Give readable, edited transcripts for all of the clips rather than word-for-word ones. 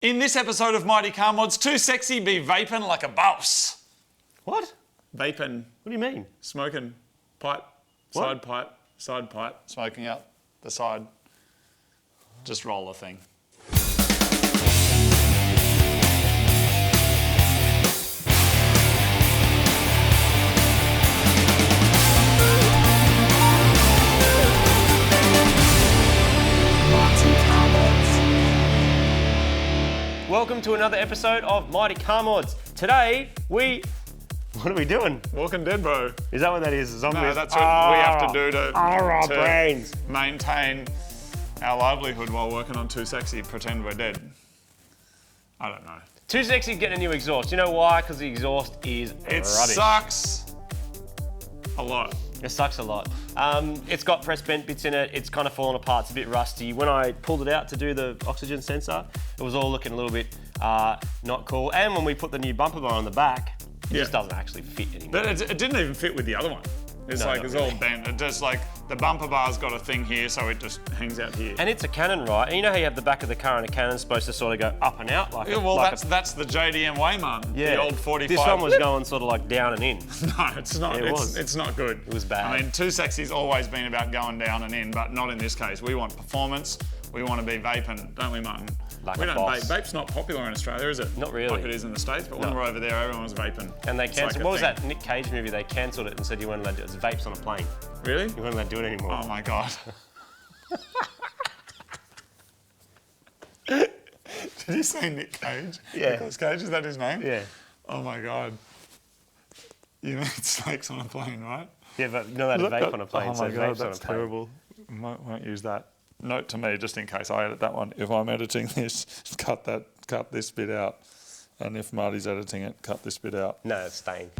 In this episode of Mighty Car Mods, too sexy be vaping like a boss. What? Vaping. What do you mean? Smoking. Pipe. What? Side pipe. Smoking out the side. Just roll the thing. Welcome to another episode of Mighty Car Mods. Today, what are we doing? Walking Dead, bro. Is that what that is? Zombies? No, that's what we have to do to brains. maintain our livelihood while working on Too Sexy, pretend we're dead. I don't know. Too sexy getting a new exhaust. You know why? Because the exhaust is It rubbish. sucks a lot. It sucks a lot. It's got press bent bits in it. It's kind of fallen apart. It's a bit rusty. When I pulled it out to do the oxygen sensor, it was all looking a little bit not cool. And when we put the new bumper bar on the back, it just doesn't actually fit anymore. But it didn't even fit with the other one. It's No, like not it's really. all bent. It just like the bumper bar's got a thing here, so it just hangs out here. And it's a Canon, right? And you know how you have the back of the car and a Cannon's supposed to sort of go up and out? Like Yeah, well, like that's the JDM Wayman, the old 45. This one was going sort of like down and in. No, it's not. It was. It's not good. It was bad. I mean, Too Sexy's always been about going down and in, but not in this case. We want performance. We want to be vaping, don't we, Martin? Like we a don't boss. vape. Vape's not popular in Australia, is it? Not really. Like it is in the States, but when No. we're over there, everyone was vaping. And they It's cancelled. like a What was thing. that Nick Cage movie? They cancelled it and said you weren't allowed to do it. It's vapes on a plane. Really? You weren't allowed to do it anymore. Oh my God. Did you say Nick Cage? Yeah. Nicolas Cage, is that his name? Yeah. Oh my God. You mean snakes on a plane, right? Yeah, but you're not allowed to vape on a plane, Oh so my God, vapes on a that's plane. terrible. Won't use that. Note to me, just in case I edit that one. If I'm editing this, cut this bit out. And if Marty's editing it, cut this bit out. No, it's staying.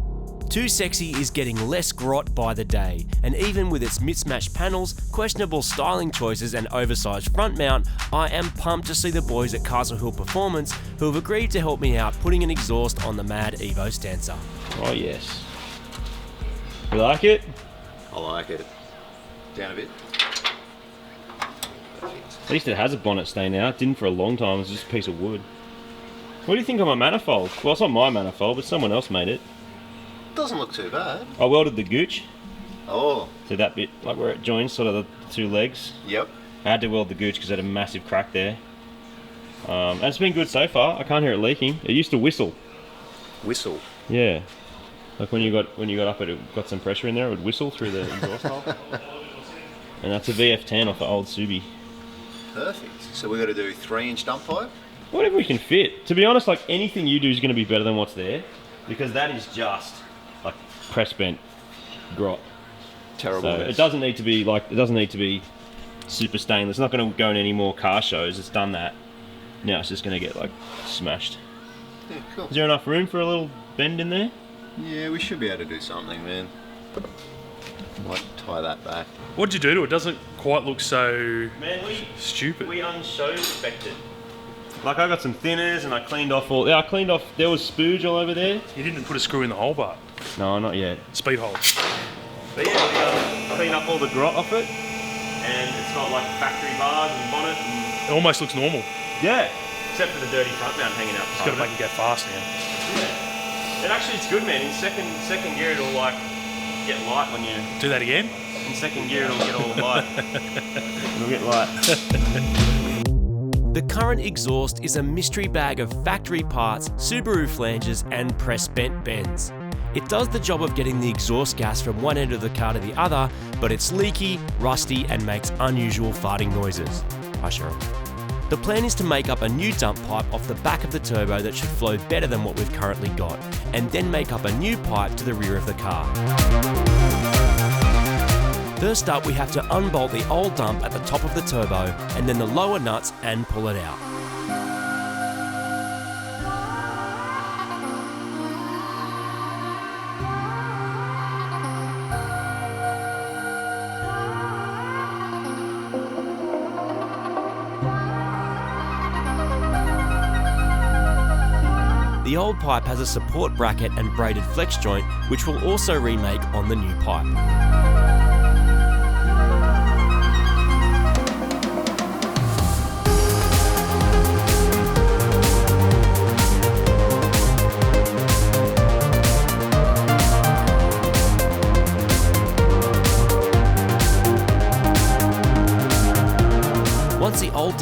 Too Sexy is getting less grot by the day, and even with its mismatched panels, questionable styling choices and oversized front mount, I am pumped to see the boys at Castle Hill Performance who have agreed to help me out putting an exhaust on the Mad Evo Stancer. Oh, yes. You like it? I like it. Down a bit. At least it has a bonnet stain now. It didn't for a long time. It was just a piece of wood. What do you think of my manifold? Well, it's not my manifold, but someone else made it. Doesn't look too bad. I welded the gooch Oh, to that bit, like where it joins sort of the two legs. yep. I had to weld the gooch because it had a massive crack there. And it's been good so far. I can't hear it leaking. It used to whistle. Whistle. Yeah. Like when you got up it got some pressure in there, it would whistle through the exhaust hole. And that's a VF10 off the old Subi. Perfect. So we've got to do 3-inch dump pipe. Whatever we can fit. To be honest, like anything you do is going to be better than what's there, because that is just like press bent grot. Terrible. So it doesn't need to be super stainless. It's not going to go in any more car shows. It's done that. Now it's just going to get like smashed. Yeah, cool. Is there enough room for a little bend in there? Yeah, we should be able to do something, man. Might tie that back. What'd you do to it? It doesn't quite look so Man, stupid. we unshow inspected. Like I got some thinners and I cleaned off all. Yeah, I cleaned off. There was spooge all over there. You didn't put a screw in the hole bar. No, not yet. Speed hole. But yeah, we cleaned up all the grot off it, and it's got like factory bars and bonnet. And, It almost looks normal. yeah, except for the dirty front mount hanging out. Just got to make it go fast now. Yeah. And actually, it's good, man. In second gear, it'll like get light when you. Do that again. In second gear, it'll get all light. It'll get light. The current exhaust is a mystery bag of factory parts, Subaru flanges, and press bent bends. It does the job of getting the exhaust gas from one end of the car to the other, but it's leaky, rusty, and makes unusual farting noises. Hi, Cheryl. The plan is to make up a new dump pipe off the back of the turbo that should flow better than what we've currently got, and then make up a new pipe to the rear of the car. First up, we have to unbolt the old dump at the top of the turbo, and then the lower nuts and pull it out. The old pipe has a support bracket and braided flex joint, which we'll also remake on the new pipe.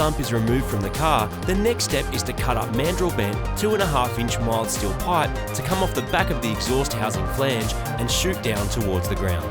bump is removed from the car, the next step is to cut up mandrel bent 2.5-inch mild steel pipe to come off the back of the exhaust housing flange and shoot down towards the ground.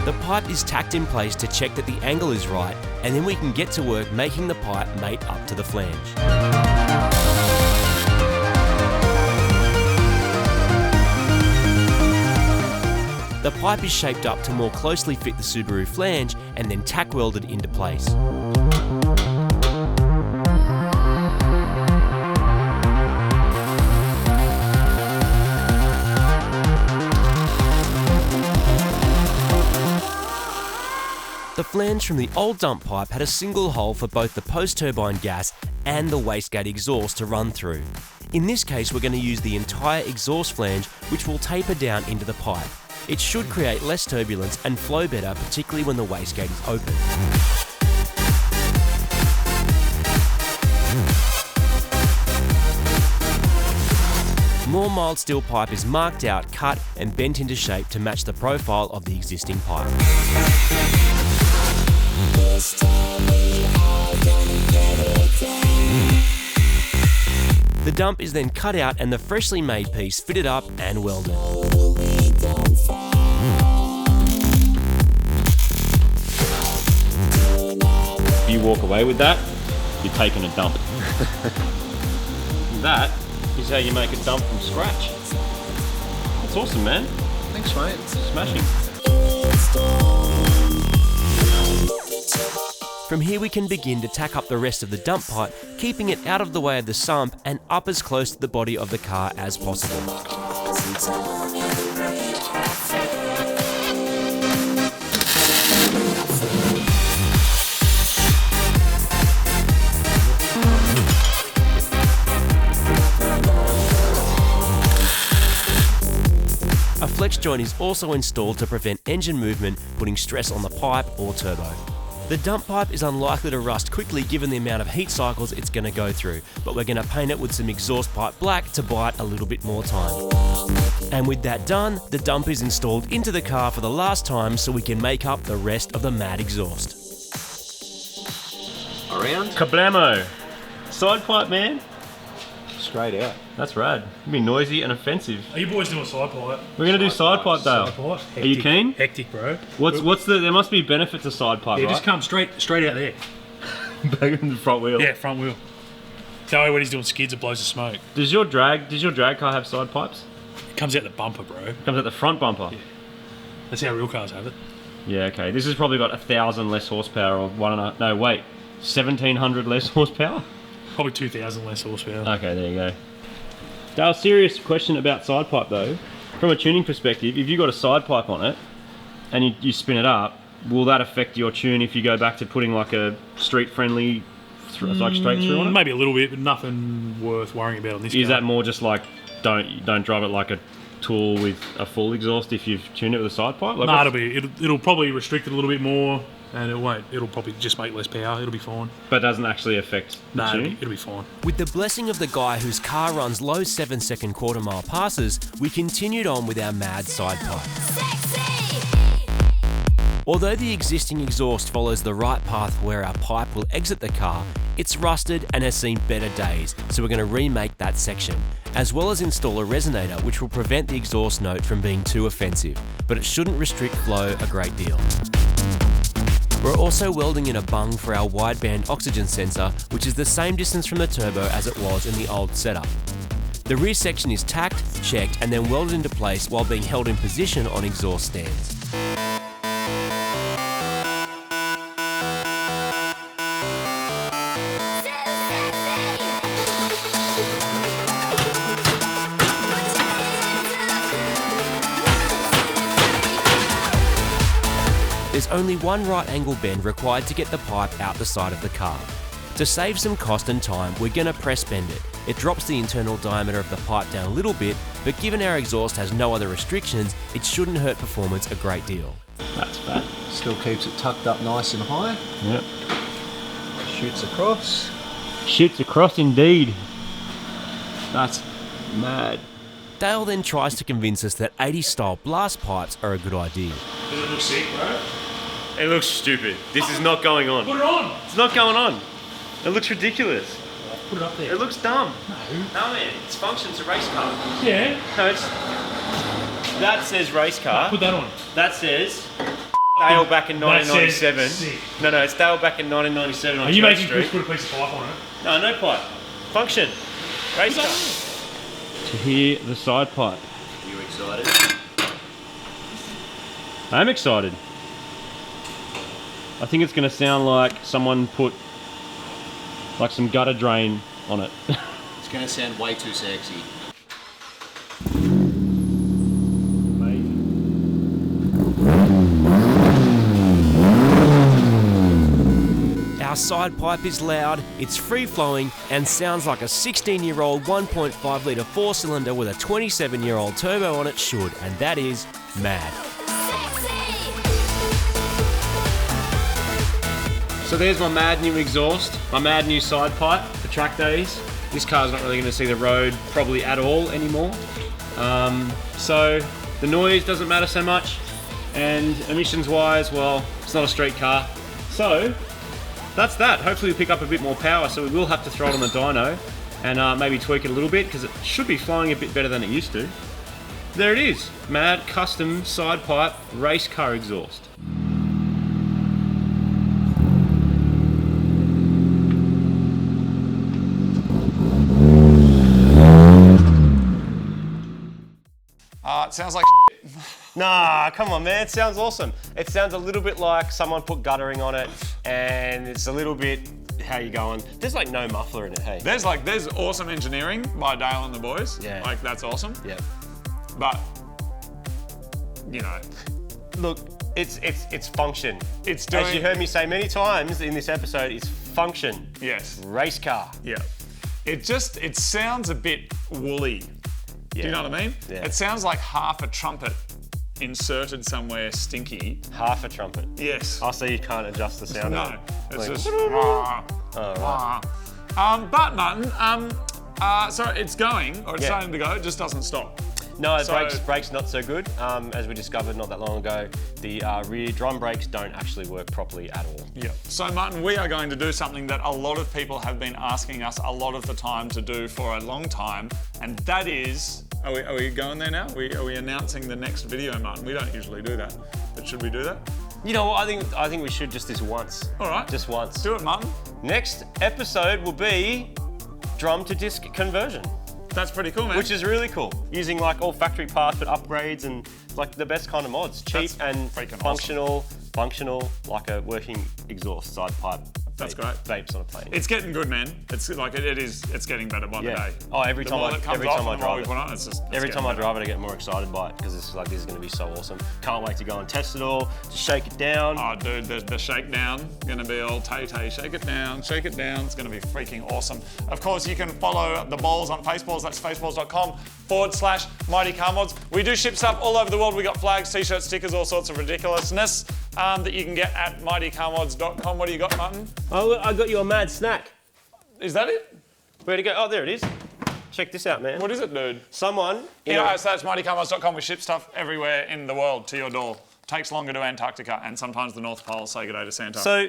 The pipe is tacked in place to check that the angle is right, and then we can get to work making the pipe mate up to the flange. The pipe is shaped up to more closely fit the Subaru flange and then tack welded into place. The flange from the old dump pipe had a single hole for both the post-turbine gas and the wastegate exhaust to run through. In this case, we're going to use the entire exhaust flange, which will taper down into the pipe. It should create less turbulence and flow better, particularly when the wastegate is open. More mild steel pipe is marked out, cut and bent into shape to match the profile of the existing pipe. The dump is then cut out and the freshly made piece fitted up and welded. If you walk away with that, you're taking a dump. That is how you make a dump from scratch. That's awesome, man. Thanks, mate. Smashing. From here we can begin to tack up the rest of the dump pipe, keeping it out of the way of the sump and up as close to the body of the car as possible. A flex joint is also installed to prevent engine movement, putting stress on the pipe or turbo. The dump pipe is unlikely to rust quickly given the amount of heat cycles it's going to go through, but we're going to paint it with some exhaust pipe black to buy it a little bit more time. And with that done, the dump is installed into the car for the last time so we can make up the rest of the mad exhaust. Around? Kablamo! Side pipe, man. Straight out. That's rad. It'll be noisy and offensive. Are you boys doing side pipe? We're gonna do side pipe, Dale. Side pipe. Are you keen? Hectic, bro. What's the? There must be benefit to side pipe, Yeah, right? just come straight out there. Back in the front wheel. Yeah, front wheel. Tell you when he's doing skids, it blows the smoke. Does your drag car have side pipes? It comes out the bumper, bro. Comes at the front bumper. Yeah. That's how real cars have it. Yeah. Okay. This has probably got 1,000 less horsepower, or 1,700 less horsepower. Probably 2,000 less horsepower. Okay, there you go. Dale, serious question about side pipe though. From a tuning perspective, if you got a side pipe on it and you spin it up, will that affect your tune if you go back to putting like a street-friendly, like straight through on it? Maybe a little bit, but nothing worth worrying about on this Is car. that more just like don't drive it like a tool with a full exhaust if you've tuned it with a side pipe? Like No, it'll probably restrict it a little bit more, and it'll probably just make less power. It'll be fine. But it doesn't actually affect the No, tune? it'll be fine. With the blessing of the guy whose car runs low 7-second quarter-mile passes, we continued on with our mad side pipe. Although the existing exhaust follows the right path where our pipe will exit the car, it's rusted and has seen better days, so we're going to remake that section, as well as install a resonator which will prevent the exhaust note from being too offensive, but it shouldn't restrict flow a great deal. We're also welding in a bung for our wideband oxygen sensor, which is the same distance from the turbo as it was in the old setup. The rear section is tacked, checked, and then welded into place while being held in position on exhaust stands. There's only one right angle bend required to get the pipe out the side of the car. To save some cost and time, we're going to press bend it. It drops the internal diameter of the pipe down a little bit, but given our exhaust has no other restrictions, it shouldn't hurt performance a great deal. That's fat. Still keeps it tucked up nice and high. Yep. Shoots across. Shoots across indeed. That's mad. Dale then tries to convince us that 80s style blast pipes are a good idea. Does it look sick, bro? It looks stupid. This is not going on. Put it on. It's not going on. It looks ridiculous. Put it up there. It looks dumb. No. No man, its function's a race car. Yeah. No, it's... That says race car. Put that on. That says Dale back in 1997. That says sick. No, it's Dale back in 1997 on Are you Church making Street. Chris put a piece of pipe on it? No, no pipe. Function. Race car. To hear the side pipe. You excited? I'm excited. I think it's going to sound like someone put like some gutter drain on it. It's going to sound way too sexy. Our side pipe is loud, it's free-flowing, and sounds like a 16-year-old 1.5 litre 4-cylinder with a 27-year-old turbo on it should, and that is mad. So there's my mad new exhaust, my mad new side pipe for track days. This car's not really going to see the road probably at all anymore. So the noise doesn't matter so much, and emissions-wise, well, it's not a street car. So that's that. Hopefully we pick up a bit more power, so we will have to throw it on the dyno and maybe tweak it a little bit because it should be flying a bit better than it used to. There it is, mad custom side pipe race car exhaust. It sounds like Nah, come on man, it sounds awesome. It sounds a little bit like someone put guttering on it and it's a little bit, how you going? There's like no muffler in it, hey? there's awesome engineering by Dale and the boys. Yeah. Like that's awesome. Yeah. But you know, Look, it's function. It's doing. As you heard me say many times in this episode, it's function. Yes. Race car. Yeah. It sounds a bit woolly. Do you know what I mean? Yeah. It sounds like half a trumpet inserted somewhere stinky. Half a trumpet. Yes. Oh, so you can't adjust the sound of No. it. It's Like- just. right. But Martin, so it's going, or it's Yeah. starting to go. It just doesn't stop. No, the So- brakes not so good. As we discovered not that long ago, the rear drum brakes don't actually work properly at all. Yeah. So Martin, we are going to do something that a lot of people have been asking us a lot of the time to do for a long time, and that is, are we going there now? Are we announcing the next video, Martin? We don't usually do that, but should we do that? You know what? I think we should just this once. All right. Just once. Do it, Martin. Next episode will be drum to disc conversion, That's pretty cool, man. which is really cool. Using like all factory parts but upgrades and like the best kind of mods. Cheap That's and freaking functional, like a working exhaust side pipe. That's vape- great. Vapes on a plane. It's getting good, man. It's like it's getting better by the Yeah. day. Oh, every The time more I- that comes every off time I and the more drive we it. put on, it's Every getting time I better. drive it, I get more excited by it because it's like this is going to be so awesome. Can't wait to go and test it all, to shake it down. Oh, dude, the shakedown gonna be all tay-tay. Shake it down, shake it down. It's gonna be freaking awesome. Of course, you can follow the balls on Faceballs. That's faceballs.com/Mighty Car Mods. We do ship stuff all over the world. We got flags, t-shirts, stickers, all sorts of ridiculousness that you can get at mightycarmods.com. What do you got, Martin? Oh, look, I got you a mad snack. Is that it? Where'd it go? Oh, there it is. Check this out, man. What is it, dude? Someone. Yeah, so that's mightycarmods.com. We ship stuff everywhere in the world to your door. Takes longer to Antarctica and sometimes the North Pole. Say good day to Santa. So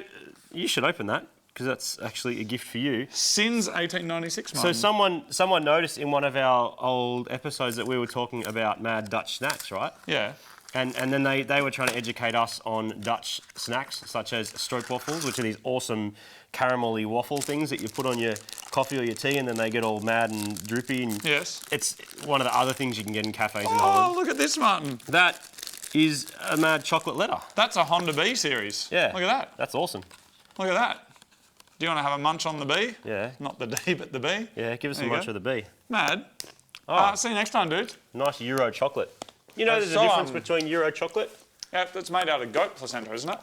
you should open that because that's actually a gift for you. Since 1896, So Martin. someone noticed in one of our old episodes that we were talking about mad Dutch snacks, right? Yeah. And then they were trying to educate us on Dutch snacks, such as stroopwafels, which are these awesome caramelly waffle things that you put on your coffee or your tea and then they get all mad and droopy. And Yes. it's one of the other things you can get in cafes in Oh, Holland. look at this, Martin. That is a mad chocolate letter. That's a Honda B series. Yeah. Look at that. That's awesome. Look at that. Do you want to have a munch on the B? Yeah. Not the D, but the B. Yeah, give us There a you munch go. of the bee. Mad. Oh. See you next time, dude. Nice Euro chocolate. You know That's there's a difference so, between Euro chocolate? Yeah, it's made out of goat placenta, isn't it?